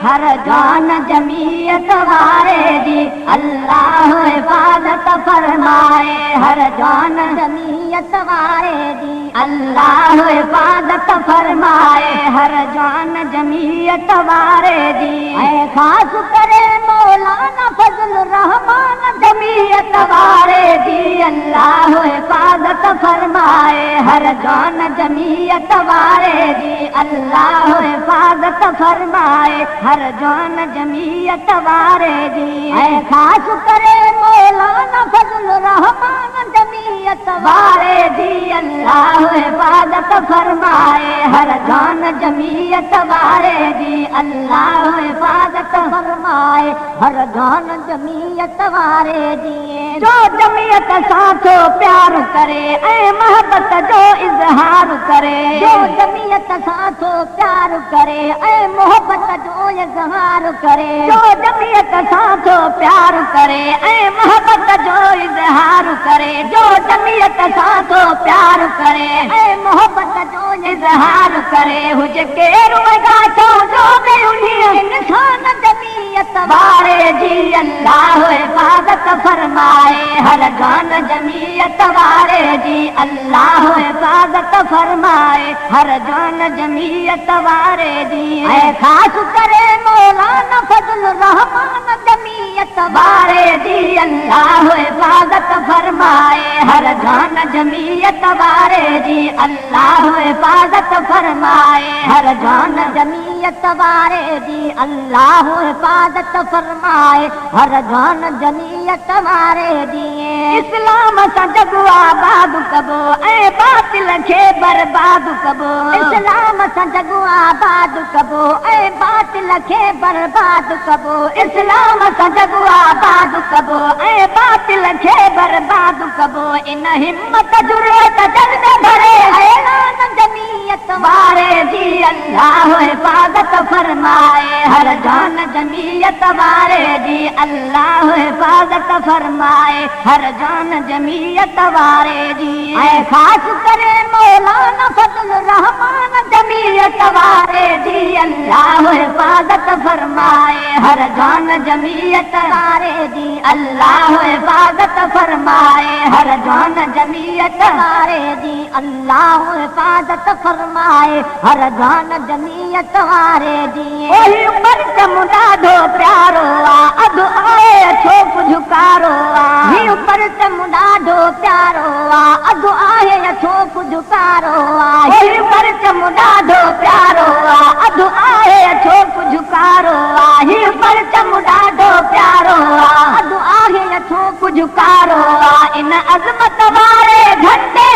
हर जान जमीयत वारे जी अल्लाह हिफाज़त फरमाए हर जान जमीयत वारे जी अल्लाह हिफाज़त फरमाए हर जान जमीयत वारे जी ऐं ख़ासि करे मौलाना फज़ल रहमान जमीयत वारे जी अल्लाह हिफाज़त फरमाए हर जान जमीयत वारे जी अल्लाह हिफाज़त फरमाए हर जान जमीयत वारे जी ऐं ख़ासि करे मौलाना फज़ल रहमान जमीयत वारे जी अल्लाह हिफाज़त फरमाए हर जान जमीयत वारे जी अल्लाह हिफाज़त फरमाए हर जान जमीयत वारे जी जो जमीयत सां थो प्यार करे ऐं मोहब्बत जो इज़हार करे जो जमीयत सां थो प्यार करे ऐं मोहब्बत जो इज़हार करे जो जमीयत सां थो प्यार करे ऐं मोहब्बत जो इज़हार करे जो जमीयत सां थो प्यार करे ऐं मोहब्बत जो इज़हार करे हुजे केरु गाठो जो बि इंसान जमीयत वारे जी अल्लाह हिफाज़त फरमाए हर जान जमीयत वारे जी अल्लाह हिफाज़त फरमाए हर जान जमीयत वारे जी ऐं ख़ासि करे मौलाना फज़ल रहमान जमीयत वारे जी अल्लाह हिफाज़त फरमाए हर जान जमीयत वारे जी अल्लाह हिफाज़त फरमाए हर जान जमीयत वारे जी अल्लाह हिफाज़त फरमाए हर जान जमीयत वारे जी इस्लाम सां जग आबाद कबो ऐं बातिल खे बर्बाद कबो इस्लाम सां जग आबाद कबो ऐं बातिल खे बर्बाद कबो इस्लाम सां जग आबाद कबो ऐं बातिल खे बर्बाद कबो इन हिम्मत जुर्रत जल्द भरे ऐलान जमीयत वारे जी अल्लाह हिफाज़त फरमाए हर जान जमीयत वारे जी अल्लाह हिफाज़त फरमाए हर जान जमीयत वारे जी ऐं ख़ासि करे मौलाना फज़ल रहमान जमीयत वारे जी अल्लाह हिफाज़त फरमाए हर जान जमीयत वारे जी अल्लाह हिफाज़त फरमाए हर जान जमीयत वारे जी अल्लाह हिफाज़त फरमाए हर जान जमीयत वारे जी ओही परचम ॾाढो प्यारो आहे अधु आहे छो झुकारो आहे परचम ॾाढो प्यारो आहे अधु आहे छो झुकारो आहे परचम ॾाढो प्यारो आहे अधु आहे छो झुकारो आहे परचम ॾाढो प्यारो आहे अधु आहे छो झुकारो आहे इन अज़मत वारे झंडे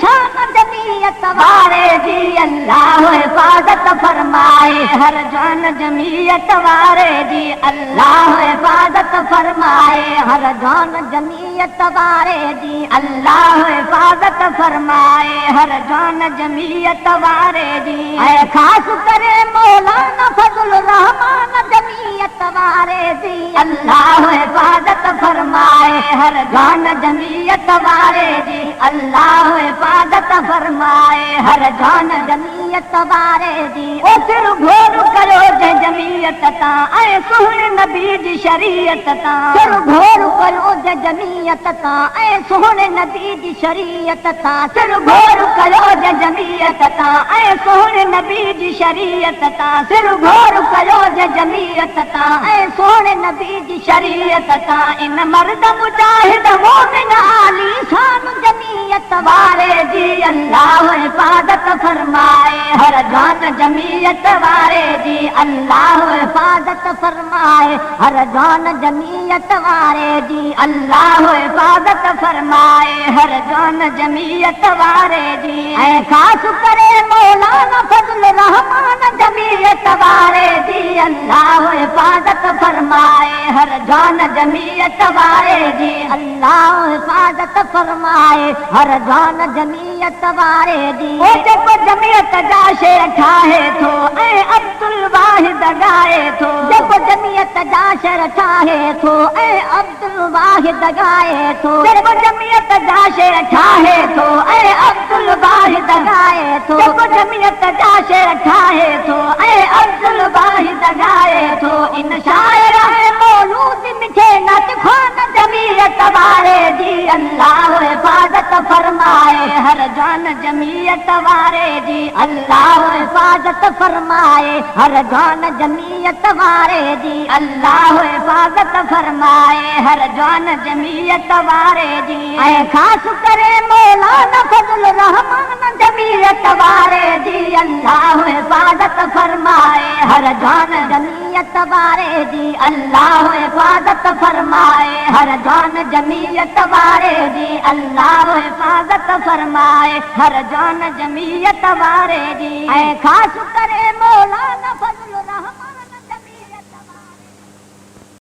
शान जमीयत वारे जी अल्लाह हिफाज़त फरमाए हर जान जमीयत वारे जी अल्लाह हिफाज़त फरमाए हर जान जमीयत वारे जी अल्लाह हिफाज़त फरमाए हर जान जमीयत वारे जी ऐं ख़ासि करे मौलाना फज़ल रहमान जमीयत वारे जी अल्लाह हिफाज़त फरमाए हर जान जमीयत वारे जी अल्लाह हिफाज़त फरमाए हर जान जमीयत वारे जी ओ सिर घोर कयो जंहिं जमीयत तां ऐं सुहिणे नबी जी शरीयत तां सिर घोर कयो जंहिं जमीयत तां ऐं सुहिणे नबी जी शरीयत तां सिर घोर कयो जंहिं जमीयत तां ऐं सुहिणे नबी जी शरीयत तां सिर घोर कयो जंहिं जमीयत तां ऐं सुहिणे नबी जी शरीयत तां इन मर्द मुजाहिद मोमिन आली शान जमीयत वारे जी अल्लाह हिफाज़त फरमाए हर जान जमीयत वारे जी अल्लाह हिफाज़त फरमाए हर जान जमीयत वारे जी अल्लाह हिफाज़त फरमाए हर जान जमीयत वारे जी ऐं ख़ासि करे मौलाना फज़ल रहमान जमीयत वारे जी अल्लाह हिफाज़त फरमाए हर जान जमीयत वारे जी अल्लाह हिफाज़त फरमाए हर जान जमीयत वारे जी ओ जेको जमीयत जा शेर ठाहे थो ऐं अब्दुल वाहिद ॻाए थो जेको जमीयत जा शेर ठाहे थो ऐं अब्दुल वाहिद ॻाए थो जेको जमीयत जा शेर ठाहे थो ऐं अब्दुल वाहिद वाहिद गाए थो जेको जमीयत जा शेर ठाहे थो ऐं अब्दुल वाहिद गाए थो इन शाइर है मौलूद मिठे नत ख़ान जमीयत वारे जी अल्लाह हिफ़ाज़त फरमाए हर जान जमीयत वारे जी अल्लाह हिफ़ाज़त फरमाए हर जान जमीयत वारे जी अल्लाह हिफ़ाज़त फरमाए हर जान जमीयत वारे जी ऐं ख़ासि करे मौलाना फज़ल रहमान जमीयत वारे जी अल्लाह हिफ़ाज़त फरमाए हर जान जमीयत वारे जी अल्लाह हिफ़ाज़त फरमाए हर जान जमीयत वारे जी अल्लाह हिफ़ाज़त फरमाए हर जान जमीयत वारे जी ऐं ख़ासि करे मौलाना फज़ल